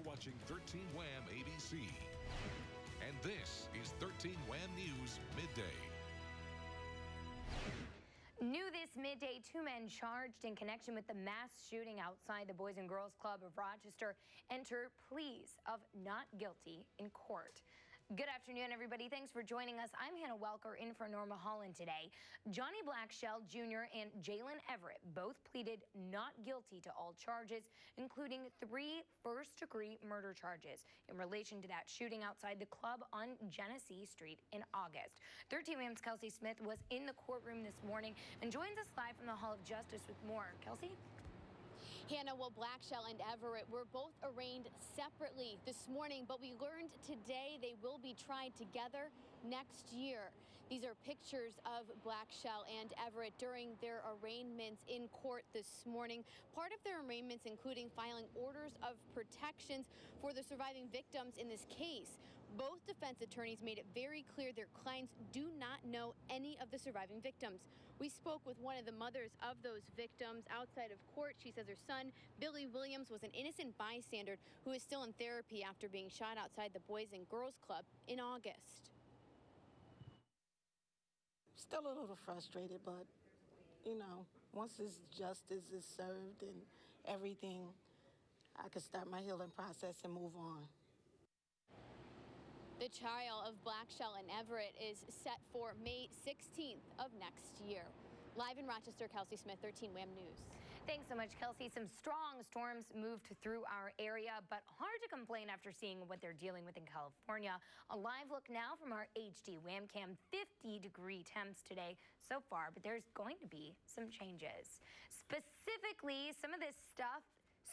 watching 13 Wham ABC. And this is 13 Wham News Midday. New this midday, 2 men charged in connection with the mass shooting outside the Boys and Girls Club of Rochester enter pleas of not guilty in court. Good afternoon, everybody. Thanks for joining us. I'm Hannah Welker in for Norma Holland today. Johnny Blackshell Jr. and Jalen Everett both pleaded not guilty to all charges, including 3 first-degree murder charges in relation to that shooting outside the club on Genesee Street in August. 13 Wham's Kelsey Smith was in the courtroom this morning and joins us live from the Hall of Justice with more. Kelsey? Hannah, well, Blackshell and Everett were both arraigned separately this morning, but we learned today they will be tried together next year. These are pictures of Blackshell and Everett during their arraignments in court this morning. Part of their arraignments including filing orders of protections for the surviving victims in this case. Both defense attorneys made it very clear their clients do not know any of the surviving victims. We spoke with one of the mothers of those victims outside of court. She says her son, Billy Williams, was an innocent bystander who is still in therapy after being shot outside the Boys and Girls Club in August. Still a little frustrated, but, you know, once this justice is served and everything, I could start my healing process and move on. The trial of Blackshell and Everett is set for May 16th of next year. Live in Rochester, Kelsey Smith, 13 Wham News. Thanks so much, Kelsey. Some strong storms moved through our area, but hard to complain after seeing what they're dealing with in California. A live look now from our HD Wham Cam. 50-degree temps today so far, but there's going to be some changes. Specifically, some of this stuff.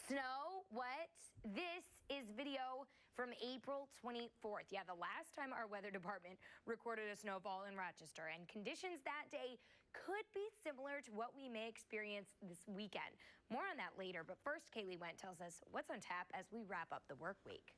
Snow, what? This is video from April 24th. Yeah, the last time our weather department recorded a snowfall in Rochester, and conditions that day could be similar to what we may experience this weekend. More on that later, but first, Kaylee Went tells us what's on tap as we wrap up the work week.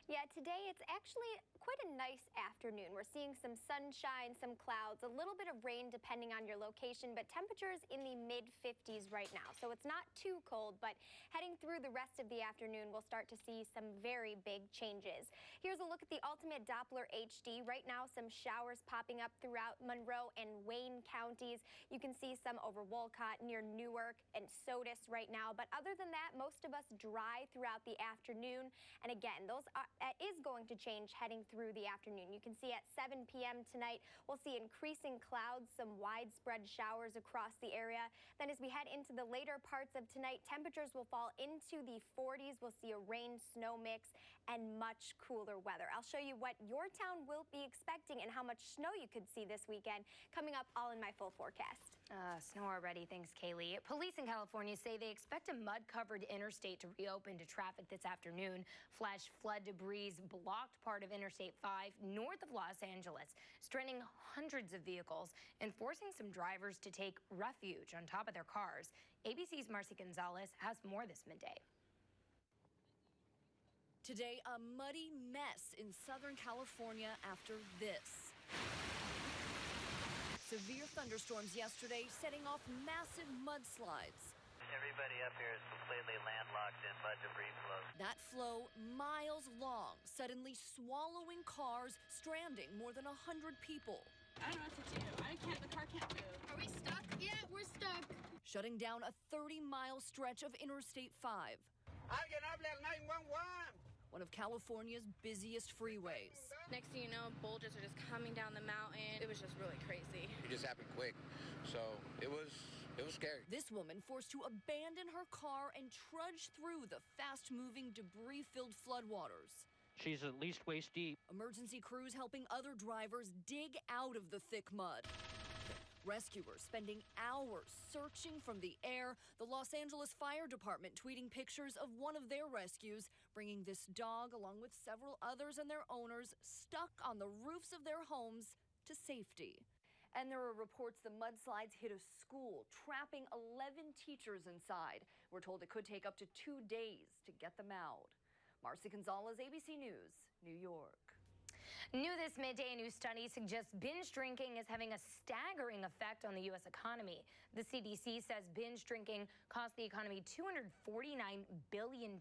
Yeah, today it's actually quite a nice afternoon. We're seeing some sunshine, some clouds, a little bit of rain depending on your location, but temperatures in the mid-50s right now. So it's not too cold, but heading through the rest of the afternoon, we'll start to see some very big changes. Here's a look at the Ultimate Doppler HD. Right now, some showers popping up throughout Monroe and Wayne counties. You can see some over Wolcott, near Newark and Sodus right now. But other than that, most of us dry throughout the afternoon. And again, that is going to change heading through the afternoon. You can see at 7 p.m. tonight, we'll see increasing clouds, some widespread showers across the area. Then as we head into the later parts of tonight, temperatures will fall into the 40s. We'll see a rain-snow mix and much cooler weather. I'll show you what your town will be expecting and how much snow you could see this weekend coming up all in my full forecast. Snow already. Thanks, Kaylee. Police in California say they expect a mud-covered interstate to reopen to traffic this afternoon. Flash flood debris blocked part of Interstate 5 north of Los Angeles, stranding hundreds of vehicles and forcing some drivers to take refuge on top of their cars. ABC's Marcy Gonzalez has more this midday. Today, a muddy mess in Southern California after this. Severe thunderstorms yesterday setting off massive mudslides. Everybody up here is completely landlocked in mud debris flow. That flow miles long, suddenly swallowing cars, stranding more than 100 people. I don't know what to do. The car can't move. Are we stuck? Yeah, we're stuck. Shutting down a 30-mile stretch of Interstate 5. One of California's busiest freeways. Next thing you know, bulges are just coming down the mountain. It was just really crazy. It just happened quick, so it was scary. This woman forced to abandon her car and trudge through the fast-moving, debris-filled floodwaters. She's at least waist deep. Emergency crews helping other drivers dig out of the thick mud. Rescuers spending hours searching from the air. The Los Angeles Fire Department tweeting pictures of one of their rescues, bringing this dog along with several others and their owners stuck on the roofs of their homes to safety. And there are reports the mudslides hit a school, trapping 11 teachers inside. We're told it could take up to 2 days to get them out. Marcy Gonzalez, ABC News, New York. New this midday, a new study suggests binge drinking is having a staggering effect on the U.S. economy. The CDC says binge drinking cost the economy $249 billion.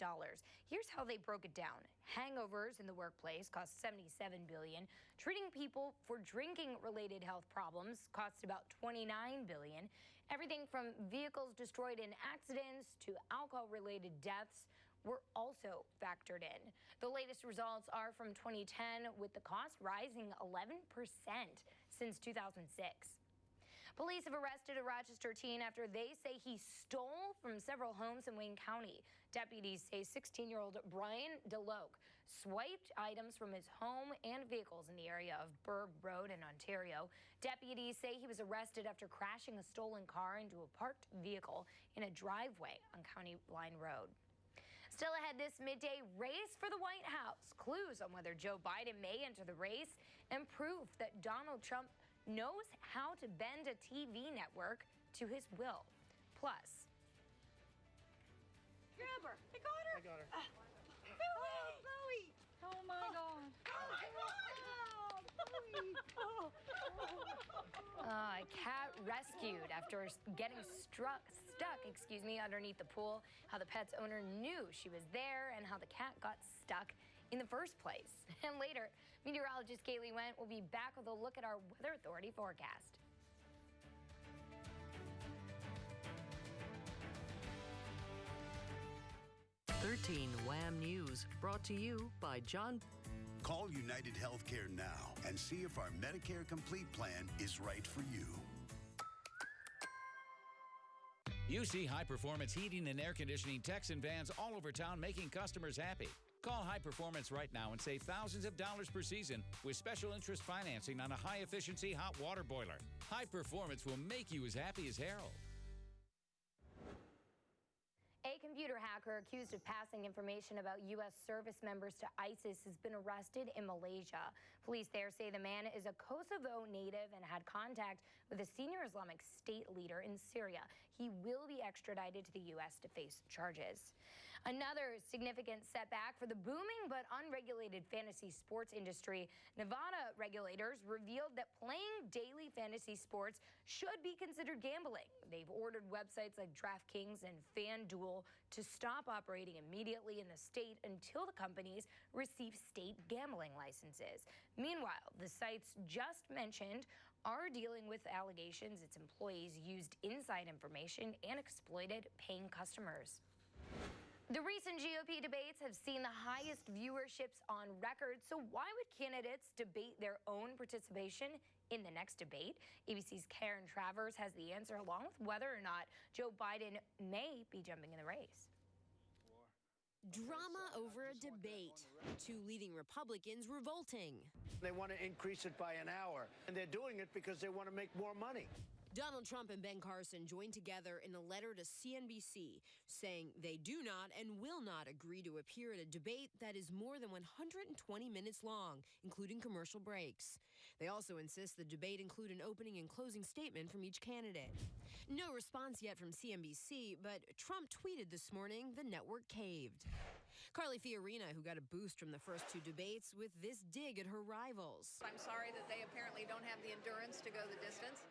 Here's how they broke it down. Hangovers in the workplace cost $77 billion. Treating people for drinking-related health problems cost about $29 billion. Everything from vehicles destroyed in accidents to alcohol-related deaths were also factored in. The latest results are from 2010, with the cost rising 11% since 2006. Police have arrested a Rochester teen after they say he stole from several homes in Wayne County. Deputies say 16-year-old Brian DeLoke swiped items from his home and vehicles in the area of Berg Road in Ontario. Deputies say he was arrested after crashing a stolen car into a parked vehicle in a driveway on County Line Road. Still ahead this midday, race for the White House. Clues on whether Joe Biden may enter the race and proof that Donald Trump knows how to bend a TV network to his will. Plus, grab her. I got her. Chloe. Oh my God. a cat rescued after getting stuck, underneath the pool. How the pet's owner knew she was there and how the cat got stuck in the first place. And later, meteorologist Kaylee Went will be back with a look at our Weather Authority forecast. WHAM News, brought to you by John. Call United Healthcare now and see if our Medicare Complete plan is right for you. UC High Performance Heating and Air Conditioning techs and vans all over town, making customers happy. Call High Performance right now and save thousands of dollars per season with special interest financing on a high-efficiency hot water boiler. High Performance will make you as happy as Harold. A computer hacker accused of passing information about U.S. service members to ISIS has been arrested in Malaysia. Police there say the man is a Kosovo native and had contact with a senior Islamic State leader in Syria. He will be extradited to the U.S. to face charges. Another significant setback for the booming but unregulated fantasy sports industry. Nevada regulators revealed that playing daily fantasy sports should be considered gambling. They've ordered websites like DraftKings and FanDuel to stop operating immediately in the state until the companies receive state gambling licenses. Meanwhile, the sites just mentioned are dealing with allegations its employees used inside information and exploited paying customers. The recent GOP debates have seen the highest viewerships on record, so why would candidates debate their own participation in the next debate? ABC's Karen Travers has the answer, along with whether or not Joe Biden may be jumping in the race. Drama over a debate. Two leading Republicans revolting. They want to increase it by an hour, and they're doing it because they want to make more money. Donald Trump and Ben Carson joined together in a letter to CNBC saying they do not and will not agree to appear at a debate that is more than 120 minutes long, including commercial breaks. They also insist the debate include an opening and closing statement from each candidate. No response yet from CNBC, but Trump tweeted this morning the network caved. Carly Fiorina, who got a boost from the first two debates with this dig at her rivals. I'm sorry that they apparently don't have the endurance to go the distance.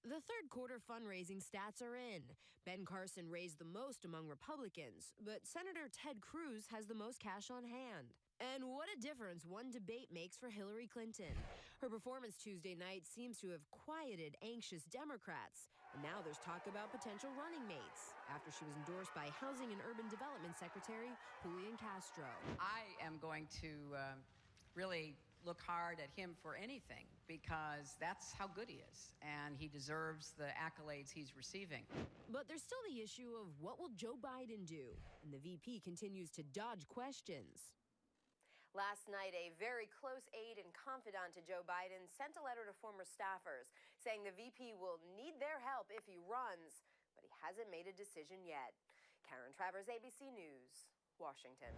The third quarter fundraising stats are in. Ben Carson raised the most among Republicans, but Senator Ted Cruz has the most cash on hand. And what a difference one debate makes for Hillary Clinton. Her performance Tuesday night seems to have quieted anxious Democrats. And now there's talk about potential running mates after she was endorsed by Housing and Urban Development Secretary Julian Castro. I am going to really look hard at him for anything because that's how good he is, and he deserves the accolades he's receiving. But there's still the issue of what will Joe Biden do, and the VP continues to dodge questions. Last night, a very close aide and confidant to Joe Biden sent a letter to former staffers saying the VP will need their help if he runs, but he hasn't made a decision yet. Karen Travers, ABC News, Washington.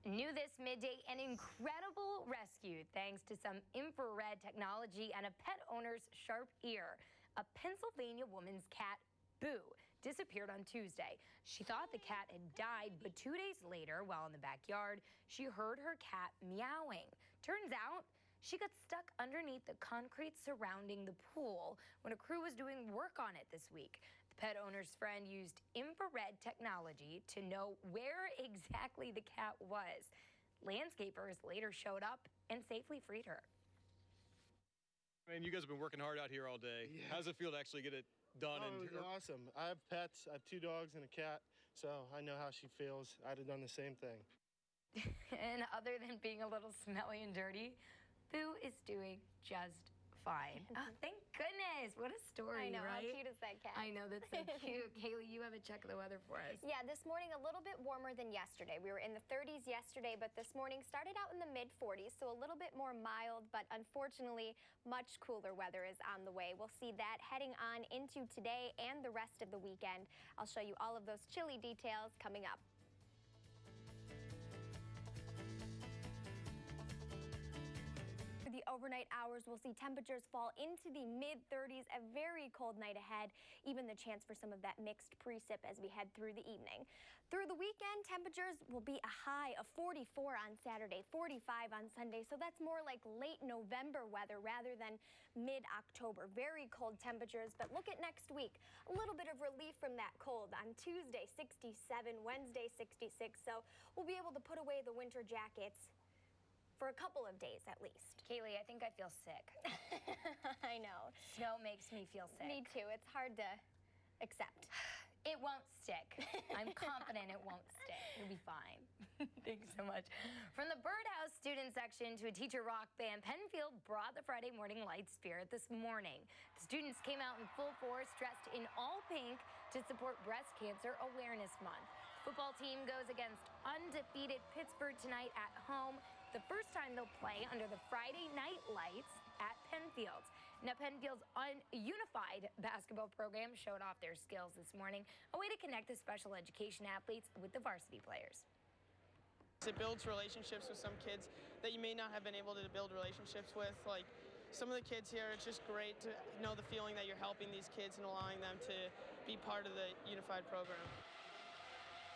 New this midday, an incredible rescue thanks to some infrared technology and a pet owner's sharp ear. A Pennsylvania woman's cat, Boo, disappeared on Tuesday. She thought the cat had died, but 2 days later, while in the backyard, she heard her cat meowing. Turns out, she got stuck underneath the concrete surrounding the pool when a crew was doing work on it this week. The pet owner's friend used infrared technology to know where exactly the cat was. Landscapers later showed up and safely freed her. I mean, you guys have been working hard out here all day. Yeah. How does it feel to actually get it done? Oh, it was awesome. I have pets. I have 2 dogs and a cat, so I know how she feels. I'd have done the same thing. And other than being a little smelly and dirty, Boo is doing just fine. Oh, thank goodness. What a story, I know. right? How cute is that cat? I know. That's so cute. Kaylee, you have a check of the weather for us. Yeah, this morning a little bit warmer than yesterday. We were in the 30s yesterday, but this morning started out in the mid-40s, so a little bit more mild, but unfortunately, much cooler weather is on the way. We'll see that heading on into today and the rest of the weekend. I'll show you all of those chilly details coming up. For the overnight hours, we'll see temperatures fall into the mid-30s, a very cold night ahead, even the chance for some of that mixed precip as we head through the evening. Through the weekend, temperatures will be a high of 44 on Saturday, 45 on Sunday, so that's more like late November weather rather than mid-October. Very cold temperatures, but look at next week. A little bit of relief from that cold. On Tuesday, 67, Wednesday, 66, so we'll be able to put away the winter jackets for a couple of days at least. Kaylee, I think I feel sick. I know. Snow makes me feel sick. Me too. It's hard to accept. It won't stick. I'm confident it won't stick. It'll be fine. Thanks so much. From the Birdhouse student section to a teacher rock band, Penfield brought the Friday morning light spirit this morning. The students came out in full force, dressed in all pink to support Breast Cancer Awareness Month. The football team goes against undefeated Pittsburgh tonight at home. The first time they'll play under the Friday night lights at Penfield. Now, Penfield's unified basketball program showed off their skills this morning, a way to connect the special education athletes with the varsity players. It builds relationships with some kids that you may not have been able to build relationships with. Like some of the kids here, it's just great to know the feeling that you're helping these kids and allowing them to be part of the unified program.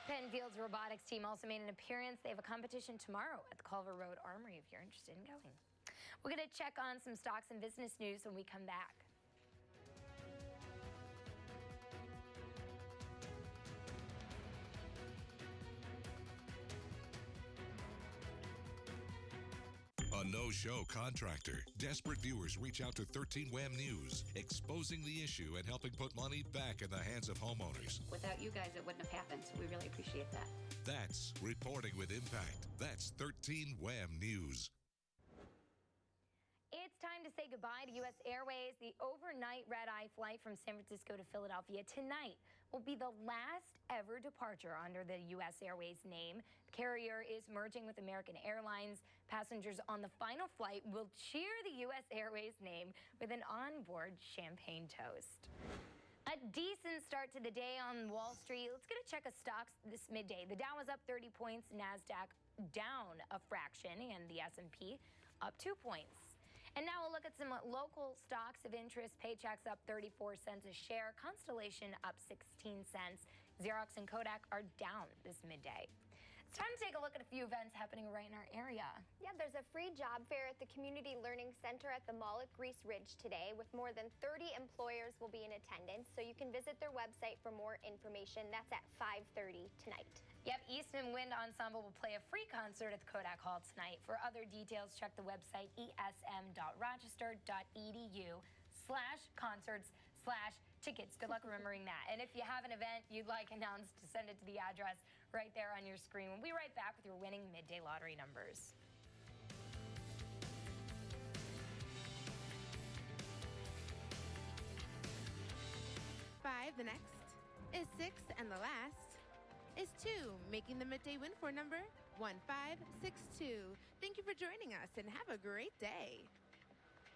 Penfield's robotics team also made an appearance. They have a competition tomorrow at the Culver Road Armory if you're interested in going. We're going to check on some stocks and business news when we come back. A no-show contractor. Desperate viewers reach out to 13 Wham News, exposing the issue and helping put money back in the hands of homeowners. Without you guys, it wouldn't have happened, so we really appreciate that. That's reporting with impact. That's 13 Wham News. It's time to say goodbye to U.S. Airways. The overnight red-eye flight from San Francisco to Philadelphia tonight will be the last ever departure under the U.S. Airways name. The carrier is merging with American Airlines. Passengers on the final flight will cheer the U.S. Airways name with an onboard champagne toast. A decent start to the day on Wall Street. Let's get a check of stocks this midday. The Dow was up 30 points, NASDAQ down a fraction, and the S&P up 2 points. And now we'll look at some local stocks of interest. Paychex up 34 cents a share. Constellation up 16 cents. Xerox and Kodak are down this midday. It's time to take a look at a few events happening right in our area. Yeah, there's a free job fair at the Community Learning Center at the Mall at Grease Ridge today, with more than 30 employers will be in attendance, so you can visit their website for more information. That's at 5:30 tonight. Yep, Eastman Wind Ensemble will play a free concert at the Kodak Hall tonight. For other details, check the website esm.rochester.edu/concerts/tickets. Good luck remembering that. And if you have an event you'd like announced, to send it to the address right there on your screen. We'll be right back with your winning midday lottery numbers. 5, the next, is 6, and the last is 2, making the midday win for number 1562. Thank you for joining us, and have a great day.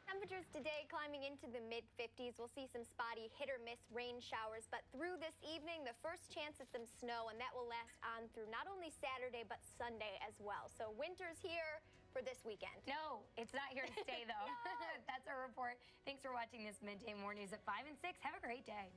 Temperatures today climbing into the mid-50s. We'll see some spotty hit-or-miss rain showers, but through this evening, the first chance of some snow, and that will last on through not only Saturday, but Sunday as well. So winter's here for this weekend. No, it's not here to stay, though. That's our report. Thanks for watching this Midday Mornings at 5 and 6. Have a great day.